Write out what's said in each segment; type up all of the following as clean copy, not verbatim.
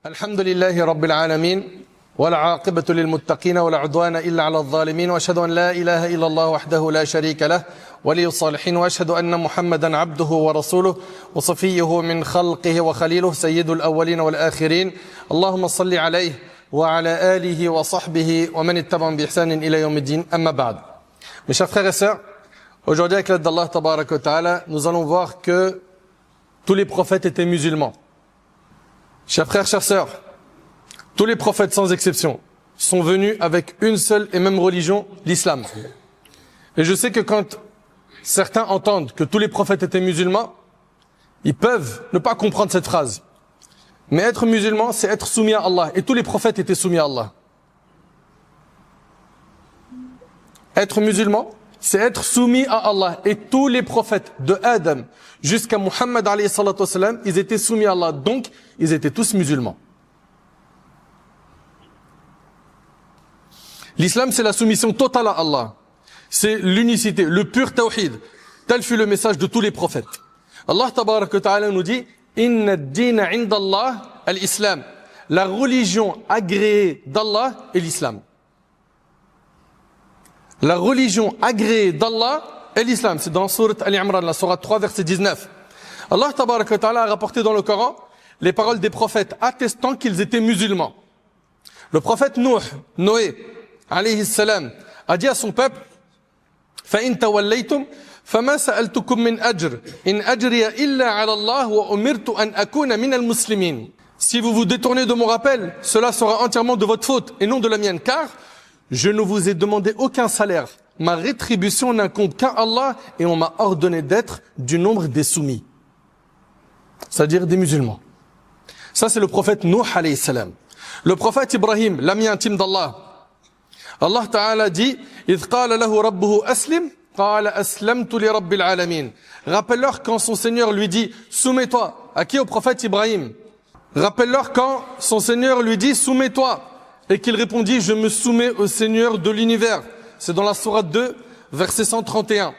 الحمد لله رب العالمين والعاقبة للمتقين ولا عدوان إلا على الظالمين وأشهد أن لا إله إلا الله وحده لا شريك له ولي الصالحين وأشهد أن محمدا عبده ورسوله وصفيه من خلقه وخليله سيد الأولين والآخرين اللهم صل عليه وعلى آله وصحبه ومن اتبعهم بإحسان إلى يوم الدين أما بعد. Mes chers frères et sœurs, aujourd'hui avec l'aide d'Allah Tabaraka wa Ta'ala, nous allons voir que tous les prophètes étaient musulmans. Chers frères, chères sœurs, tous les prophètes sans exception sont venus avec une seule et même religion, l'islam. Et je sais que quand certains entendent que tous les prophètes étaient musulmans, ils peuvent ne pas comprendre cette phrase. Mais être musulman, c'est être soumis à Allah. Et tous les prophètes étaient soumis à Allah. Être musulman, c'est être soumis à Allah. Et tous les prophètes, de Adam jusqu'à Muhammad alayhi salatu wassalam, ils étaient soumis à Allah. Donc, ils étaient tous musulmans. L'islam, c'est la soumission totale à Allah. C'est l'unicité, le pur tawhid. Tel fut le message de tous les prophètes. Allah tabaraka wa ta'ala nous dit « Inna ad-dina 'inda Allah al-Islam » La religion agréée d'Allah est l'islam. La religion agréée d'Allah est l'islam. C'est dans Sourate Al-Imran, la Sourate 3, verset 19. Allah tabaraka wa ta'ala a rapporté dans le Coran les paroles des prophètes attestant qu'ils étaient musulmans. Le prophète Noé, alayhi salam, a dit à son peuple فَإِن تَوَلَّيْتُمْ فَمَا سَأَلْتُكُمْ مِنْ أَجْرٍ إِنْ أَجْرِيَ إِلَّا عَلَى اللَّهِ وَأُمِرْتُ أَنْ أَكُونَ مِنَ الْمُسْلِمِينَ. Si vous vous détournez de mon rappel, cela sera entièrement de votre faute et non de la mienne, car je ne vous ai demandé aucun salaire. Ma rétribution n'incombe qu'à Allah et on m'a ordonné d'être du nombre des soumis. C'est-à-dire des musulmans. Ça, c'est le prophète Nuh alayhi salam. Le prophète Ibrahim, l'ami intime d'Allah. Allah Ta'ala dit إِذْ قَالَ لَهُ رَبُّهُ أَسْلِمْ قَالَ أَسْلَمْتُ لِرَبِّ الْعَالَمِينَ. Rappelle-leur quand son Seigneur lui dit soumets-toi. À qui? Au prophète Ibrahim. Rappelle-leur quand son Seigneur lui dit soumets-toi. Et qu'il répondit je me soumets au Seigneur de l'univers. C'est dans la sourate 2, verset 131.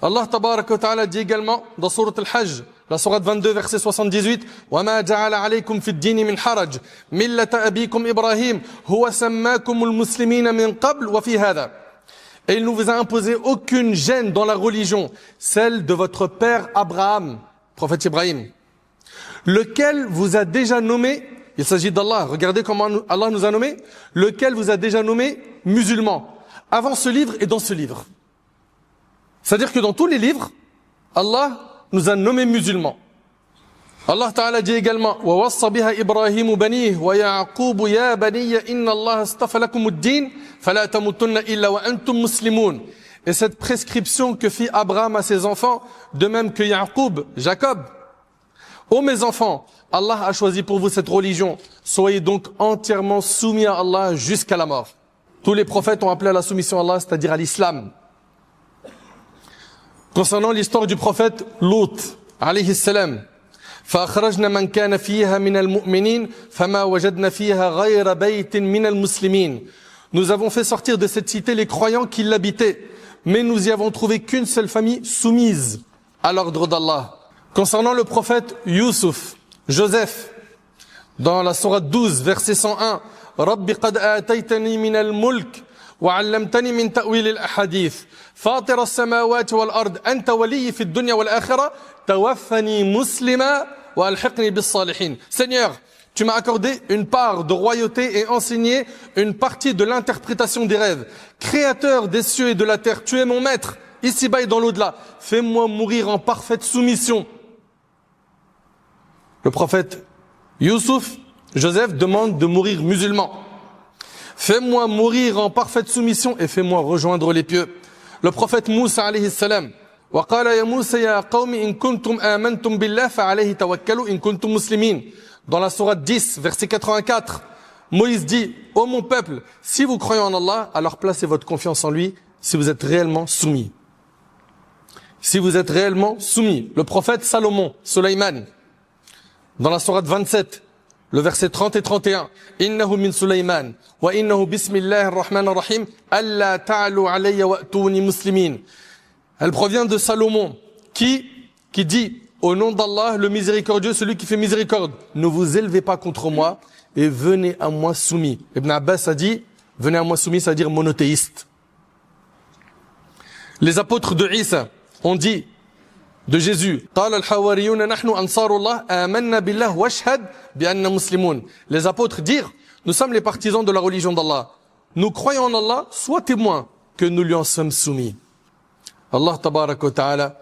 Allah Tabaraka wa Ta'ala dit également dans sourate Al-Hajj, la sourate 22, verset 78, وَمَا جَعَلَ عَلَيْكُمْ فِي الدِّينِ مِنْ حَرَجٍ مِلَّةَ أَبِيكُمْ إِبْرَاهِيمَ هُوَ سَمَّاكُمُ الْمُسْلِمِينَ مِنْ قَبْلُ وَفِي هَذَا. Et il ne vous a imposé aucune gêne dans la religion, celle de votre père Abraham, prophète Ibrahim, lequel vous a déjà nommé, il s'agit d'Allah, regardez comment Allah nous a nommé, lequel vous a déjà nommé musulmans, avant ce livre et dans ce livre. C'est-à-dire que dans tous les livres, Allah nous a nommés musulmans. Allah Ta'ala dit également وَوَصَّ بِهَا إِبْرَاهِيمُ بَنِيهِ وَيَعْقُوبُ يَا بَنِيَّ إِنَّ اللَّهَ اسْتَفَى لَكُمُ الدِّينَ فَلَا تَمُوتُنَّ إِلَّا وَأَنْتُمْ مُسْلِمُونَ. Et cette prescription que fit Abraham à ses enfants, de même que Ya'qub, Jacob. Ô mes enfants, Allah a choisi pour vous cette religion. Soyez donc entièrement soumis à Allah jusqu'à la mort. Tous les prophètes ont appelé à la soumission à Allah, c'est-à-dire à l'islam. Concernant l'histoire du prophète Lut, alayhi salam, فَأَخْرَجْنَا مَنْ كَانَ فِيهَا مِنَ الْمُؤْمِنِينَ فَمَا وَجَدْنَا فِيهَا غَيْرَ بَيْتٍ مِنَ الْمُسْلِمِينَ. Nous avons fait sortir de cette cité les croyants qui l'habitaient, mais nous y avons trouvé qu'une seule famille soumise à l'ordre d'Allah. Concernant le prophète Yusuf, Joseph, dans la sourate 12, verset 101, رَبِّ قَدْ آتَيْتَنِي مِنَ الْمُلْكِ وعلمتني من تأويل الأحاديث فاطر السماوات والأرض أنت ولي في الدنيا والآخرة توفني مسلما وألحقني بالصالحين. Seigneur, tu m'as accordé une part de royauté et enseigné une partie de l'interprétation des rêves. Créateur des cieux et de la terre, tu es mon maître, ici-bas et dans l'au-delà. Fais-moi mourir en parfaite soumission. Le prophète Yusuf, Joseph, demande de mourir musulman. Fais-moi mourir en parfaite soumission et fais-moi rejoindre les pieux. Le prophète Moussa alayhi salam, وَقَالَ يَا مُوسَى يَا قَوْمِ إِن كُنْتُمْ آمَنْتُمْ بِاللَّهِ فَعَلَيْهِ تَوَكَّلُوا إِن كُنْتُمْ مُسْلِمِينَ. Dans la sourate 10, verset 84, Moïse dit, ô mon peuple, si vous croyez en Allah, alors placez votre confiance en lui si vous êtes réellement soumis. Si vous êtes réellement soumis. Le prophète Salomon, Sulayman, dans la sourate 27, le verset 30 et 31, innahu min Sulayman wa innahu bismillahir rahmanir rahim alla ta'alu alayya wa'tuni muslimin. Elle provient de Salomon qui dit au nom d'Allah, le miséricordieux, celui qui fait miséricorde, ne vous élevez pas contre moi et venez à moi soumis. Ibn Abbas a dit, venez à moi soumis, c'est-à-dire monothéiste. Les apôtres de Isa ont dit de Jésus, les apôtres dirent, nous sommes les partisans de la religion d'Allah. Nous croyons en Allah, sois témoin que nous lui en sommes soumis. Allah tabaraka wa ta'ala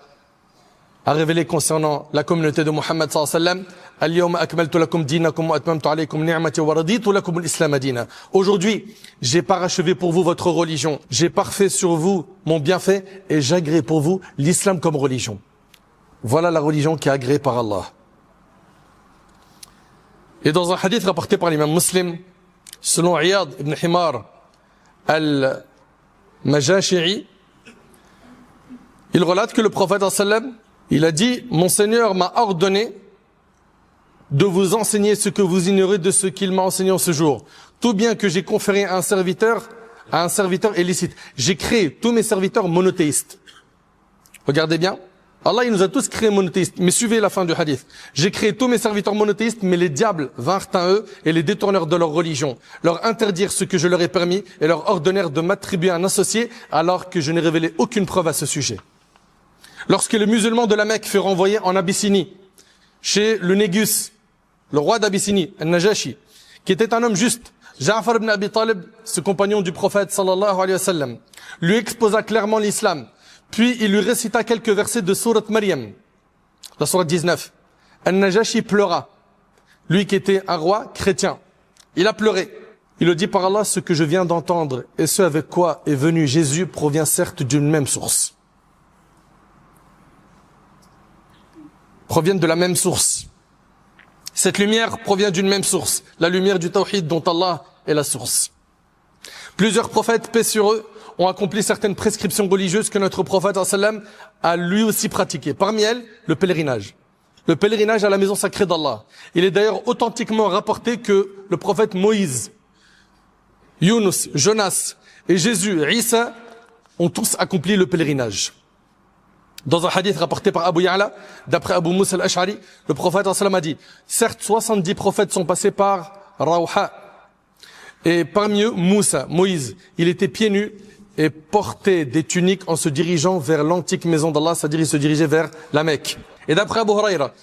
a révélé concernant la communauté de Muhammad sallallahu alayhi wa sallam, Al-yawma akmaltu lakum dinakum wa atmamtu alaykum ni'mati wa raditu lakum al-islam dina. Aujourd'hui, j'ai parachevé pour vous votre religion, j'ai parfait sur vous mon bienfait et j'agrée pour vous l'islam comme religion. Voilà la religion qui est agréée par Allah. Et dans un hadith rapporté par l'imam Muslim, selon Iyad ibn Himar al-Majashi'i, il relate que le prophète sallam, il a dit, mon Seigneur m'a ordonné de vous enseigner ce que vous ignorez de ce qu'il m'a enseigné en ce jour. Tout bien que j'ai conféré à un serviteur illicite. J'ai créé tous mes serviteurs monothéistes. Regardez bien. Allah, il nous a tous créés monothéistes. Mais suivez la fin du hadith. J'ai créé tous mes serviteurs monothéistes, mais les diables vinrent à eux et les détournèrent de leur religion. Leur interdirent ce que je leur ai permis et leur ordonnèrent de m'attribuer un associé alors que je n'ai révélé aucune preuve à ce sujet. Lorsque les musulmans de la Mecque furent envoyés en Abyssinie, chez le Négus, le roi d'Abyssinie, Al-Najashi, qui était un homme juste, Ja'far ibn Abi Talib, ce compagnon du prophète sallallahu alayhi wa sallam, lui exposa clairement l'islam. Puis il lui récita quelques versets de sourate Maryam, la sourate 19. Al-Najashi pleura, lui qui était un roi chrétien. Il a pleuré. Il le dit par Allah, ce que je viens d'entendre et ce avec quoi est venu Jésus provient certes d'une même source. Proviennent de la même source. Cette lumière provient d'une même source, la lumière du tawhid dont Allah est la source. Plusieurs prophètes, paix sur eux, ont accompli certaines prescriptions religieuses que notre prophète sallam a lui aussi pratiquées. Parmi elles, le pèlerinage. Le pèlerinage à la maison sacrée d'Allah. Il est d'ailleurs authentiquement rapporté que le prophète Moïse, Yunus, Jonas et Jésus, Isa, ont tous accompli le pèlerinage. Dans un hadith rapporté par Abu Ya'la, d'après Abu Musa al-Ash'ari, le prophète sallam a dit, certes 70 prophètes sont passés par Rawha, et parmi eux, Moussa, Moïse, il était pieds nus et portait des tuniques en se dirigeant vers l'antique maison d'Allah, c'est-à-dire il se dirigeait vers la Mecque. Et d'après Abu Huraira,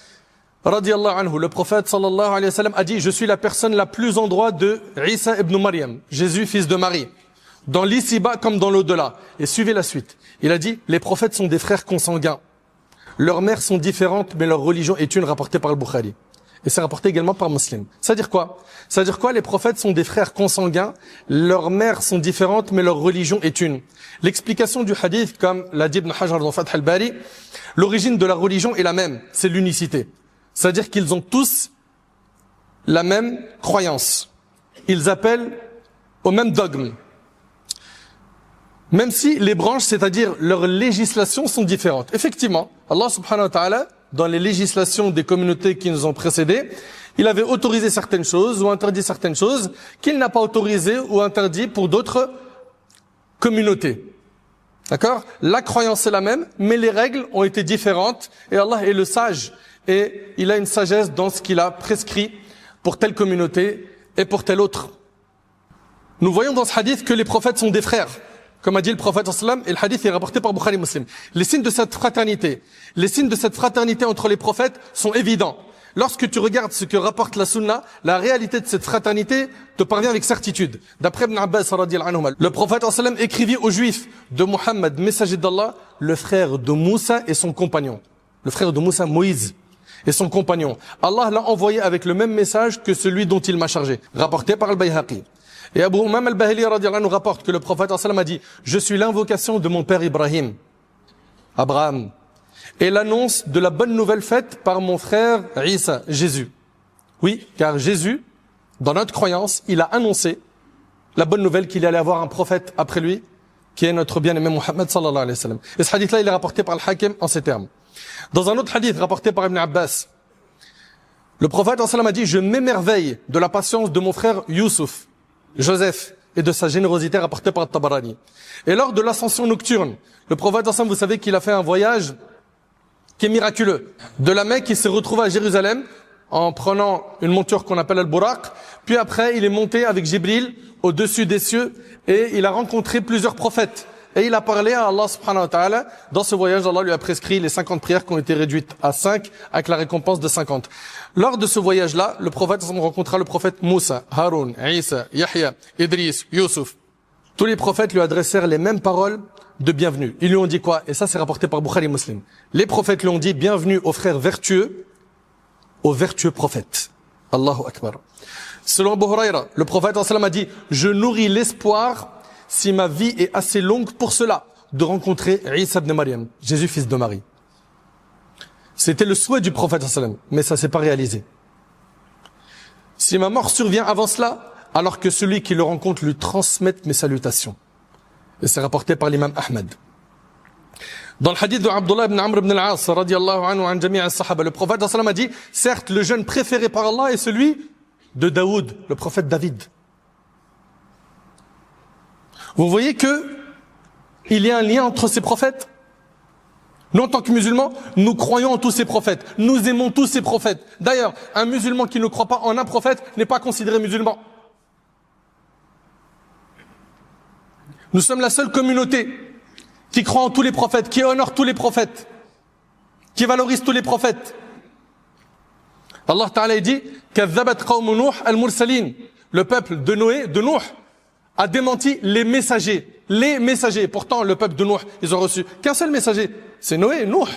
radiyallahu anhu, le prophète sallallahu alayhi wa sallam a dit, je suis la personne la plus en droit de Isa ibn Maryam, Jésus, fils de Marie, dans l'ici-bas comme dans l'au-delà. Et suivez la suite. Il a dit, les prophètes sont des frères consanguins. Leurs mères sont différentes, mais leur religion est une, rapportée par le Bukhari. Et c'est rapporté également par Muslim. Ça veut dire quoi? Ça veut dire quoi? Les prophètes sont des frères consanguins, leurs mères sont différentes, mais leur religion est une. L'explication du hadith, comme l'a dit Ibn Hajar dans Fath al-Bari, l'origine de la religion est la même, c'est l'unicité. C'est-à-dire qu'ils ont tous la même croyance. Ils appellent au même dogme. Même si les branches, c'est-à-dire leurs législations sont différentes. Effectivement, Allah subhanahu wa ta'ala, dans les législations des communautés qui nous ont précédés, il avait autorisé certaines choses ou interdit certaines choses qu'il n'a pas autorisées ou interdit pour d'autres communautés. D'accord? La croyance est la même, mais les règles ont été différentes et Allah est le sage et il a une sagesse dans ce qu'il a prescrit pour telle communauté et pour telle autre. Nous voyons dans ce hadith que les prophètes sont des frères. Comme a dit le prophète sallam, et le hadith est rapporté par Bukhari Muslim. Les signes de cette fraternité entre les prophètes sont évidents. Lorsque tu regardes ce que rapporte la sunna, la réalité de cette fraternité te parvient avec certitude. D'après Ibn Abbas, le prophète sallam écrivit aux juifs de Muhammad, messager d'Allah, le frère de Moussa et son compagnon. Le frère de Moussa, Moïse, et son compagnon. Allah l'a envoyé avec le même message que celui dont il m'a chargé. Rapporté par Al-Bayhaqi. Et Abu Umam al-Bahili nous rapporte que le prophète sallam a dit, je suis l'invocation de mon père Ibrahim, Abraham, et l'annonce de la bonne nouvelle faite par mon frère Isa, Jésus. Oui, car Jésus, dans notre croyance, il a annoncé la bonne nouvelle qu'il allait avoir un prophète après lui, qui est notre bien-aimé Muhammad sallallahu alayhi wa sallam. Et ce hadith-là, il est rapporté par Al-Hakim en ces termes. Dans un autre hadith rapporté par Ibn Abbas, le prophète sallam a dit, je m'émerveille de la patience de mon frère Youssouf, Joseph, et de sa générosité rapportée par Tabarani. Et lors de l'ascension nocturne, le prophète, vous savez qu'il a fait un voyage qui est miraculeux. De la Mecque, il s'est retrouvé à Jérusalem en prenant une monture qu'on appelle Al-Buraq. Puis après, il est monté avec Jibril au-dessus des cieux et il a rencontré plusieurs prophètes. Et il a parlé à Allah subhanahu wa ta'ala. Dans ce voyage, Allah lui a prescrit les 50 prières qui ont été réduites à 5 avec la récompense de 50. Lors de ce voyage-là, le prophète rencontra le prophète Moussa, Haroun, Isa, Yahya, Idris, Youssouf. Tous les prophètes lui adressèrent les mêmes paroles de bienvenue. Ils lui ont dit quoi? Et ça, c'est rapporté par Bukhari Muslim. Les prophètes lui ont dit bienvenue aux frères vertueux, aux vertueux prophètes. Allahu Akbar. Selon Abu Huraira, le prophète a dit je nourris l'espoir si ma vie est assez longue pour cela, de rencontrer Isa ibn Maryam, Jésus fils de Marie. C'était le souhait du prophète, mais ça s'est pas réalisé. Si ma mort survient avant cela, alors que celui qui le rencontre lui transmette mes salutations. Et c'est rapporté par l'imam Ahmed. Dans le hadith de Abdullah ibn Amr ibn al-As, radiyallahu anhu, an jami' as-sahaba, le prophète a dit, certes, le jeune préféré par Allah est celui de Daoud, le prophète David. Vous voyez que il y a un lien entre ces prophètes. Nous, en tant que musulmans, nous croyons en tous ces prophètes. Nous aimons tous ces prophètes. D'ailleurs, un musulman qui ne croit pas en un prophète n'est pas considéré musulman. Nous sommes la seule communauté qui croit en tous les prophètes, qui honore tous les prophètes, qui valorise tous les prophètes. Allah Ta'ala dit كَذَّبَتْ قَوْمُ نُوحٍ الْمُرْسَلِينَ. Le peuple de Noé, de Nuh, a démenti les messagers. Les messagers. Pourtant, le peuple de Nuh, ils ont reçu qu'un seul messager. C'est Noé, Nuh.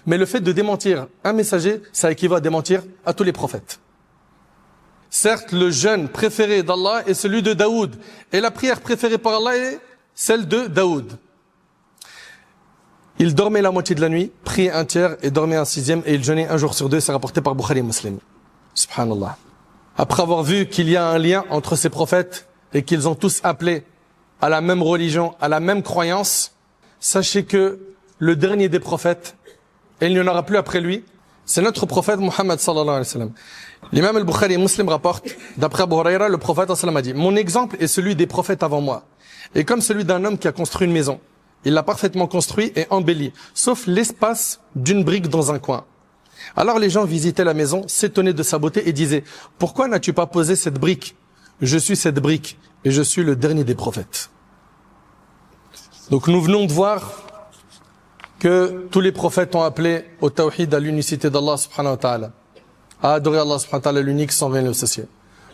Mais le fait de démentir un messager, ça équivaut à démentir à tous les prophètes. Certes, le jeûne préféré d'Allah est celui de Daoud. Et la prière préférée par Allah est celle de Daoud. Il dormait la moitié de la nuit, priait un tiers et dormait un sixième et il jeûnait un jour sur deux. C'est rapporté par Bukhari Muslim. Subhanallah. Après avoir vu qu'il y a un lien entre ces prophètes et qu'ils ont tous appelé à la même religion, à la même croyance, sachez que le dernier des prophètes, et il n'y en aura plus après lui, c'est notre prophète Muhammad sallallahu alayhi wa sallam. L'imam al-Bukhari Muslim rapporte, d'après Abu Huraira, le prophète sallallahu alayhi wa sallam a dit, mon exemple est celui des prophètes avant moi, et comme celui d'un homme qui a construit une maison. Il l'a parfaitement construit et embelli, sauf l'espace d'une brique dans un coin. Alors les gens visitaient la maison, s'étonnaient de sa beauté et disaient, pourquoi n'as-tu pas posé cette brique? Je suis cette brique et je suis le dernier des prophètes. Donc nous venons de voir que tous les prophètes ont appelé au tawhid, à l'unicité d'Allah subhanahu wa ta'ala, à adorer Allah subhanahu wa ta'ala l'unique sans rien l'associer.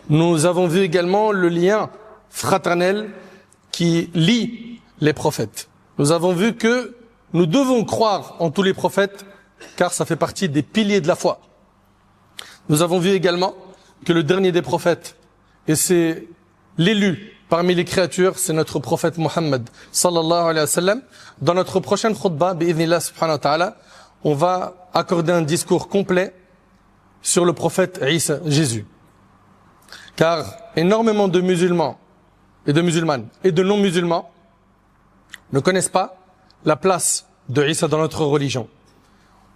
Nous avons vu également le lien fraternel qui lie les prophètes. Nous avons vu que nous devons croire en tous les prophètes car ça fait partie des piliers de la foi. Nous avons vu également que le dernier des prophètes, et c'est l'élu parmi les créatures, c'est notre prophète Muhammad sallallahu alayhi wa sallam. Dans notre prochaine khutbah, bi'idhnillah subhanahu wa ta'ala, on va accorder un discours complet sur le prophète Isa, Jésus. Car énormément de musulmans et de musulmanes et de non-musulmans ne connaissent pas la place de Isa dans notre religion.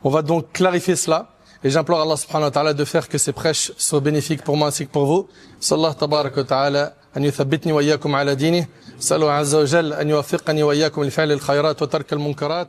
On va donc clarifier cela. Et j'implore Allah subhanahu wa ta'ala de faire que ces prêches soient bénéfiques pour moi ainsi que pour vous. Sallallahu tabaraka wa ta'ala an yuthabbitni wa iyyakum ala dinih. Sallu azza wa jalla an yuwaffiqani wa iyyakum li fi'li al-khayrat wa tark al-munkarat.